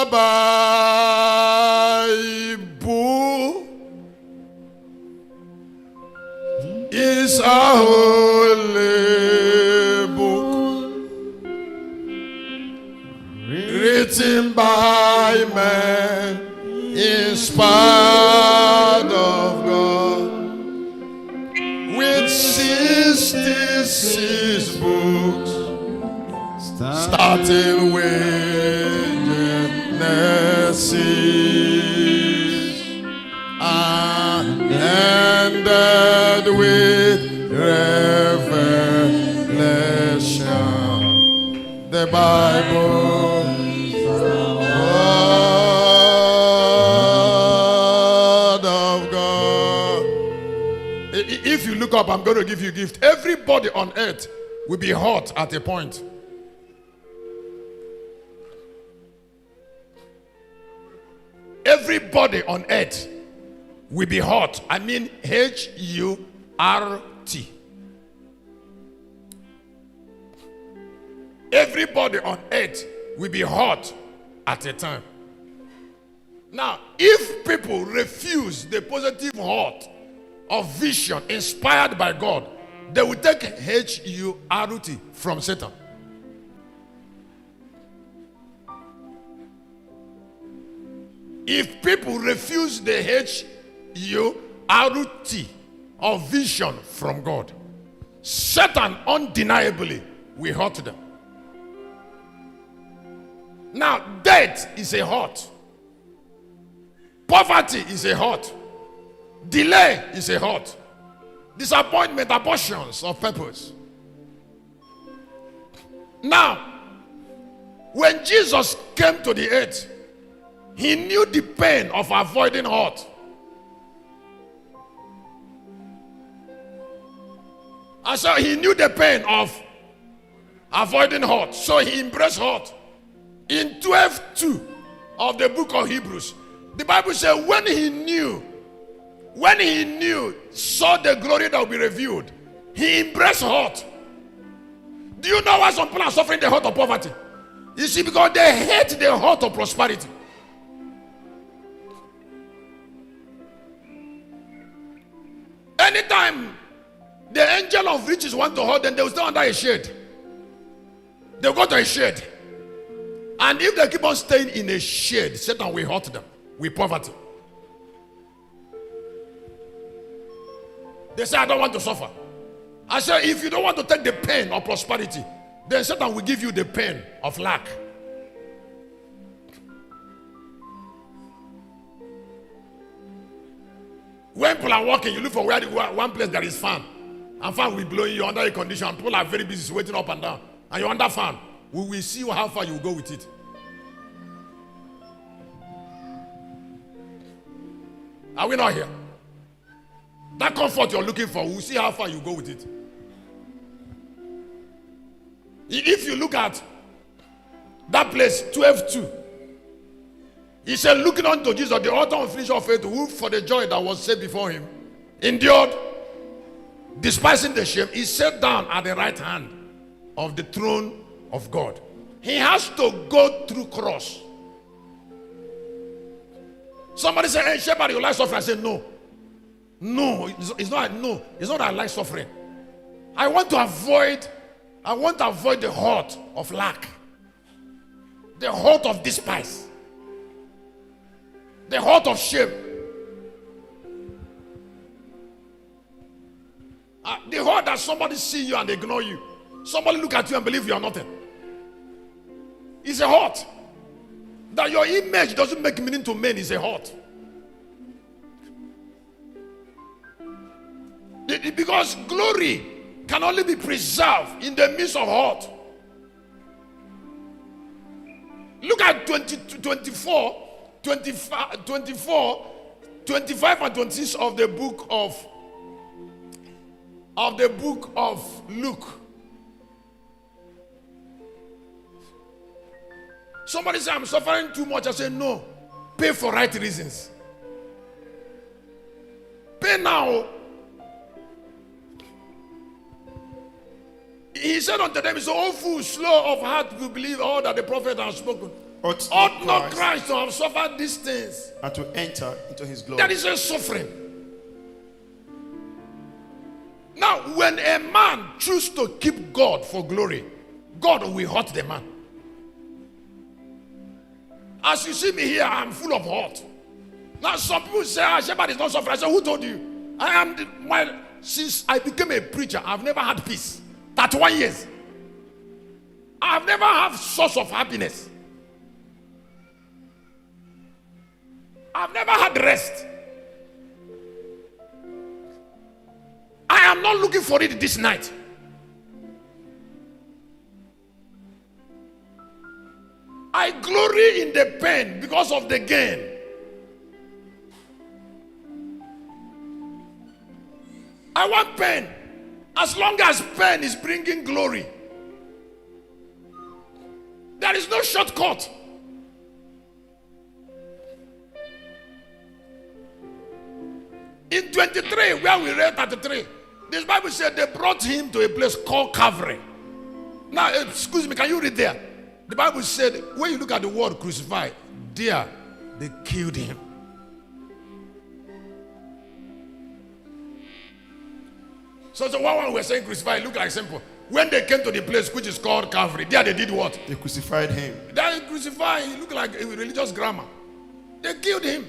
Bible is a holy book written by men, inspired of God, with 66 books, starting with Genesis and ended with Revelation. The Bible is the Word of God. If you look up, I'm going to give you a gift. Everybody on earth will be hot at a point. Everybody on earth will be hot. I mean H-U-R-T. Everybody on earth will be hot at a time. Now, if people refuse the positive hot of vision inspired by God, they will take H-U-R-T from Satan. If people refuse the H-U-R-T of vision from God, Satan undeniably will hurt them. Now, death is a hurt. Poverty is a hurt. Delay is a hurt. Disappointment, abortions of purpose. Now, when Jesus came to the earth, he knew the pain of avoiding hurt. And so he knew the pain of avoiding hurt. So he embraced hurt. In 12:2 of the book of Hebrews, the Bible says when he knew, saw the glory that will be revealed, he embraced hurt. Do you know why some people are suffering the hurt of poverty? You see, because they hate the hurt of prosperity. Anytime the angel of riches want to hurt them, they will stay under a shade. They'll go to a shade. And if they keep on staying in a shade, Satan will hurt them with poverty. They say, I don't want to suffer. I say, if you don't want to take the pain of prosperity, then Satan will give you the pain of lack. When people are walking, you look for one place that is fan. And fan will blow you under a condition. And people are very busy waiting up and down. And you're under fan. We will see how far you will go with it. Are we not here? That comfort you're looking for, we'll see how far you go with it. If you look at that place, 12:2, he said, looking unto Jesus, the author and finisher of faith, who for the joy that was set before him, endured, despising the shame, he sat down at the right hand of the throne of God. He has to go through cross. Somebody say, hey, shepherd, you like suffering? I say, no. No, it's not that I like suffering. I want to avoid the hurt of lack, the hurt of despise, the hurt of shame, the hurt that somebody see you and ignore you, somebody look at you and believe you are nothing. It's a hurt. That your image doesn't make meaning to men is a hurt. Because glory can only be preserved in the midst of hurt. Look at 24, 25 and 26 of the book of Luke. Somebody say, I'm suffering too much. I say, no. Pay for right reasons. Pay now. He said unto them, he said, O fools, slow of heart to believe all that the prophet has spoken. ought not Christ to have suffered these things and to enter into his glory. That is a suffering. Now, when a man chooses to keep God for glory, God will hurt the man. As you see me here, I'm full of hurt. Now, some people say, Shepherd is not suffering. I say, who told you? Since I became a preacher, I've never had peace. 31 years. I've never had source of happiness. I've never had rest. I am not looking for it this night. I glory in the pain because of the gain. I want pain as long as pain is bringing glory. There is no shortcut. In 23, where we read 33, this Bible said they brought him to a place called Calvary. Now, excuse me, can you read there? The Bible said, when you look at the word crucified, there they killed him. So one we're saying crucified, look like simple. When they came to the place which is called Calvary, there they did what? They crucified him. They crucified, he looked like a religious grammar. They killed him.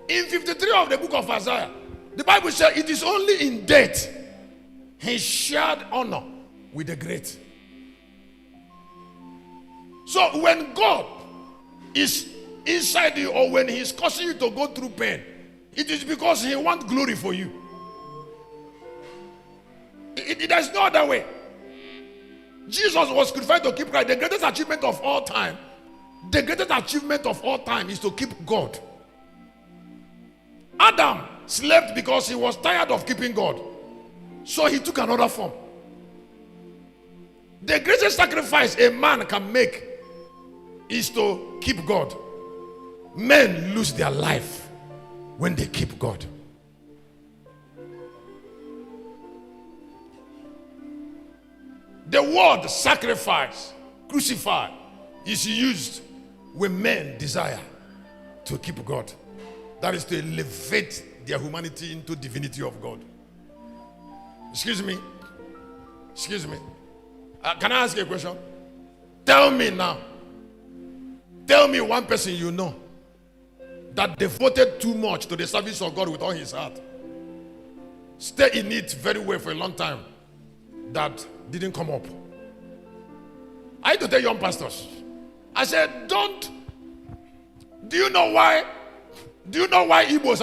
In 53 of the book of Isaiah, the Bible says it is only in death he shared honor with the great. So when God is inside you, or when he is causing you to go through pain, it is because he wants glory for you. There's no other way. Jesus was crucified to keep Christ. The greatest achievement of all time, is to keep God. Adam slept because he was tired of keeping God. So he took another form. The greatest sacrifice a man can make is to keep God. Men lose their life when they keep God. The word sacrifice, crucify, is used when men desire to keep God. That is to elevate their humanity into divinity of God. Excuse me. Can I ask you a question? Tell me now. Tell me one person you know that devoted too much to the service of God with all his heart. Stay in it very well for a long time. That didn't come up. I had to tell young pastors. I said, don't. Do you know why Igbos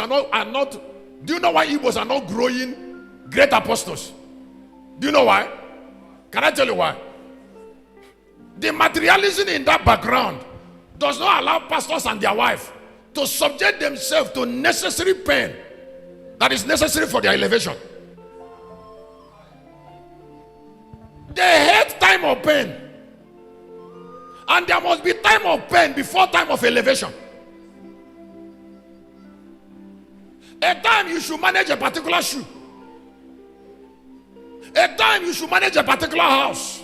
are not growing great apostles? Do you know why? Can I tell you why? The materialism in that background does not allow pastors and their wife to subject themselves to necessary pain that is necessary for their elevation. They hate time of pain. And there must be time of pain before time of elevation. A time you should manage a particular shoe. A time you should manage a particular house.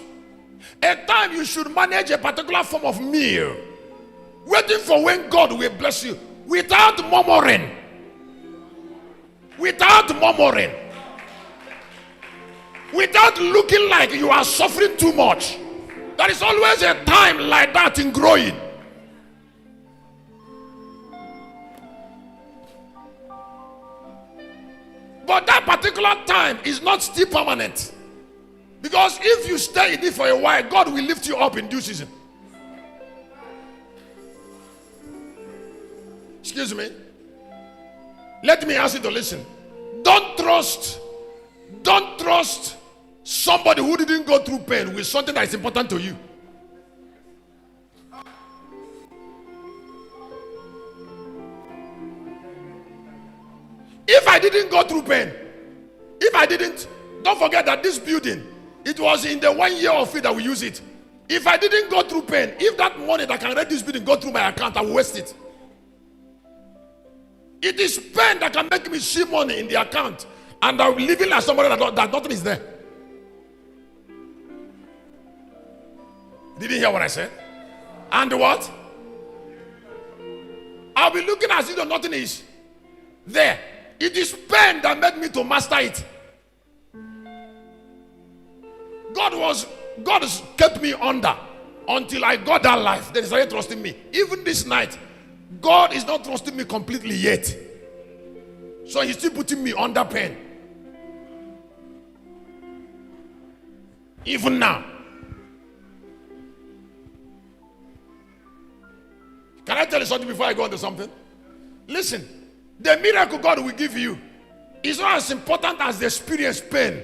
A time you should manage a particular form of meal. Waiting for when God will bless you. Without murmuring. Without murmuring. Without looking like you are suffering too much. There is always a time like that in growing. But that particular time is not still permanent. Because if you stay in it for a while, God will lift you up in due season. Excuse me. Let me ask you to listen. Don't trust somebody who didn't go through pain with something that is important to you. If I didn't go through pain, don't forget that this building, it was in the 1 year of it that we use it. If I didn't go through pain, if that money that can rent this building go through my account, I will waste it. It is pain that can make me see money in the account, and I'm living like somebody that nothing is there. Did you hear what I said? And what? I'll be looking as if nothing is there. It is pain that made me to master it. God has kept me under until I got that life. Then He started trusting me. Even this night, God is not trusting me completely yet. So He's still putting me under pain. Even now. Can I tell you something before I go on to something? Listen, the miracle God will give you is not as important as the experience pain.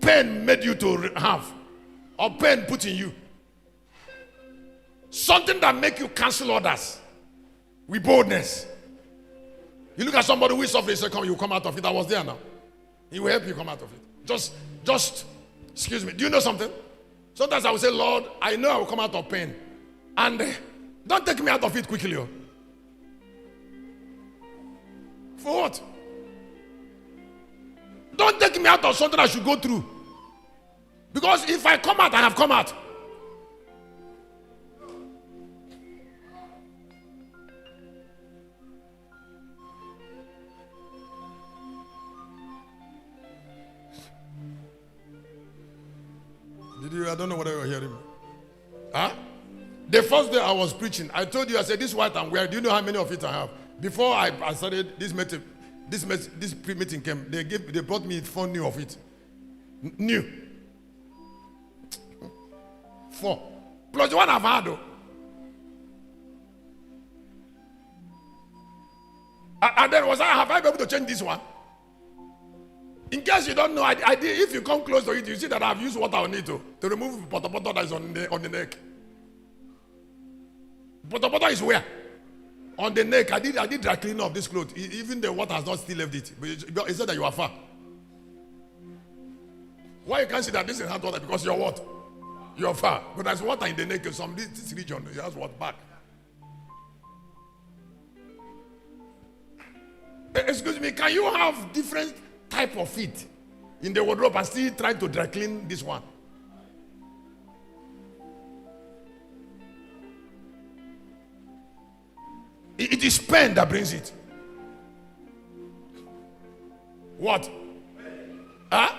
Pain made you to have, or pain put in you. Something that make you cancel others with boldness. You look at somebody who is suffering, say, "Come, you come out of it." I was there now. He will help you come out of it. Just, excuse me. Do you know something? Sometimes I will say, "Lord, I know I will come out of pain, and don't take me out of it quickly." For what? Don't take me out of something I should go through. Because if I come out, and I've come out. Did you? I don't know whether you were hearing me. Huh? The first day I was preaching, I told you, I said, "This white I'm wearing, do you know how many of it I have?" Before I started this meeting, this pre-meeting came, they brought me 4 new of it. New. 4. Plus the one I've had. And then have I been able to change this one? In case you don't know, I did. If you come close to it, you see that I've used what I need to remove potato that is on the neck. Potato is where? On the neck. I did dry cleaning of this clothes. Even the water has not still left it. But it said that you are far. Why you can't see that this is hot water? Because you're what? You're far. But there's water in the neck. Some this region, it has what back. Excuse me, can you have different type of feet in the wardrobe and still try to dry clean this one? It is pain that brings it. What? Huh?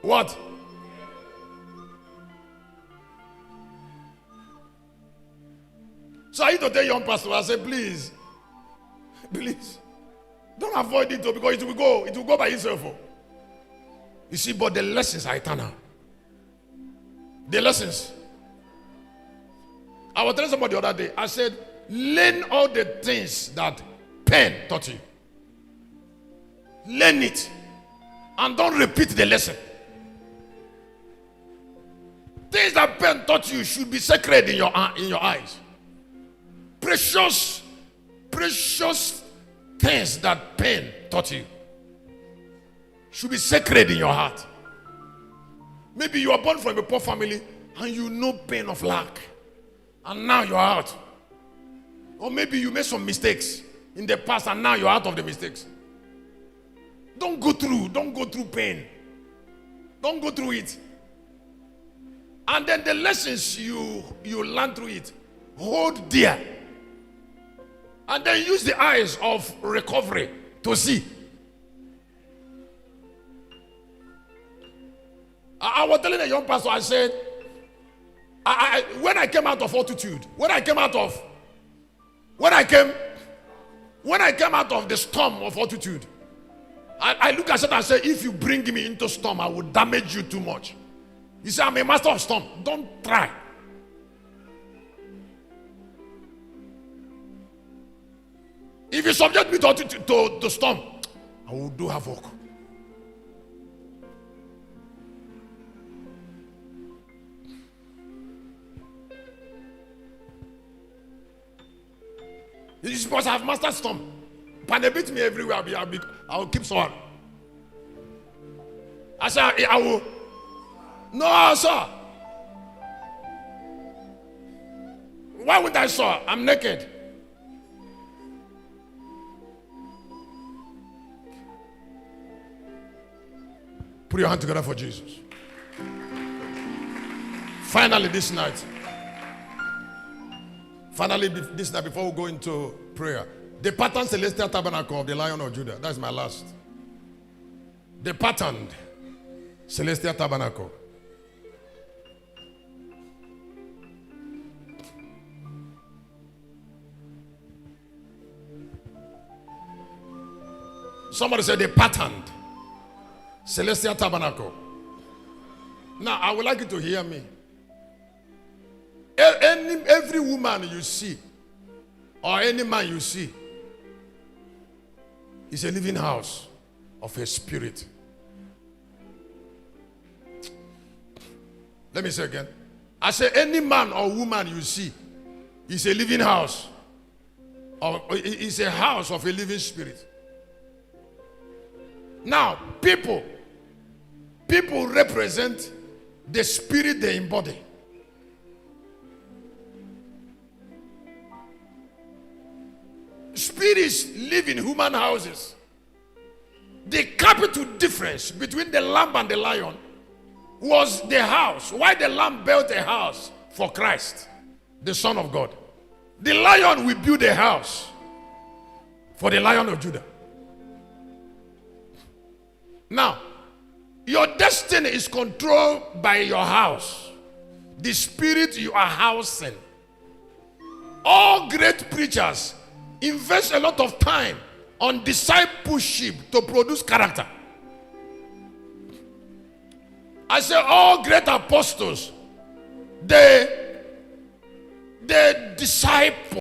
What? So I need to tell young pastor, I say, please, don't avoid it because it will go by itself. You see, but the lessons are eternal. The lessons. I was telling somebody the other day, I said, learn all the things that pain taught you. Learn it. And don't repeat the lesson. Things that pain taught you should be sacred in your eyes. Precious things that pain taught you should be sacred in your heart. Maybe you are born from a poor family and you know pain of lack. And now you're out. Or maybe you made some mistakes in the past and now you're out of the mistakes. Don't go through pain. Don't go through it. And then the lessons you learn through it, hold dear. And then use the eyes of recovery to see. I was telling a young pastor, I said, when I came out of fortitude, when I came out of the storm of fortitude, I look at it and say, if you bring me into storm, I will damage you too much. He said, I'm a master of storm. Don't try. If you subject me to storm, I will do havoc. This is because I have mastered storm. But they beat me everywhere. I will keep someone. I said, I will. No, sir. Why would I, sir? I'm naked. Put your hand together for Jesus. Finally this night, before we go into prayer, the patterned celestial tabernacle of the Lion of Judah. That's my last. The patterned celestial tabernacle. Somebody said the patterned celestial tabernacle. Now, I would like you to hear me. Every woman you see, or any man you see, is a living house of a spirit. Let me say again. I say any man or woman you see is a living house, or is a house of a living spirit. Now, people represent the spirit they embody. Spirits live in human houses. The capital difference between the lamb and the lion was the house. Why the lamb built a house for Christ, the Son of God. The lion will build a house for the Lion of Judah. Now, your destiny is controlled by your house, the spirit you are housing. All great preachers invest a lot of time on discipleship to produce character. I say all great apostles, they disciple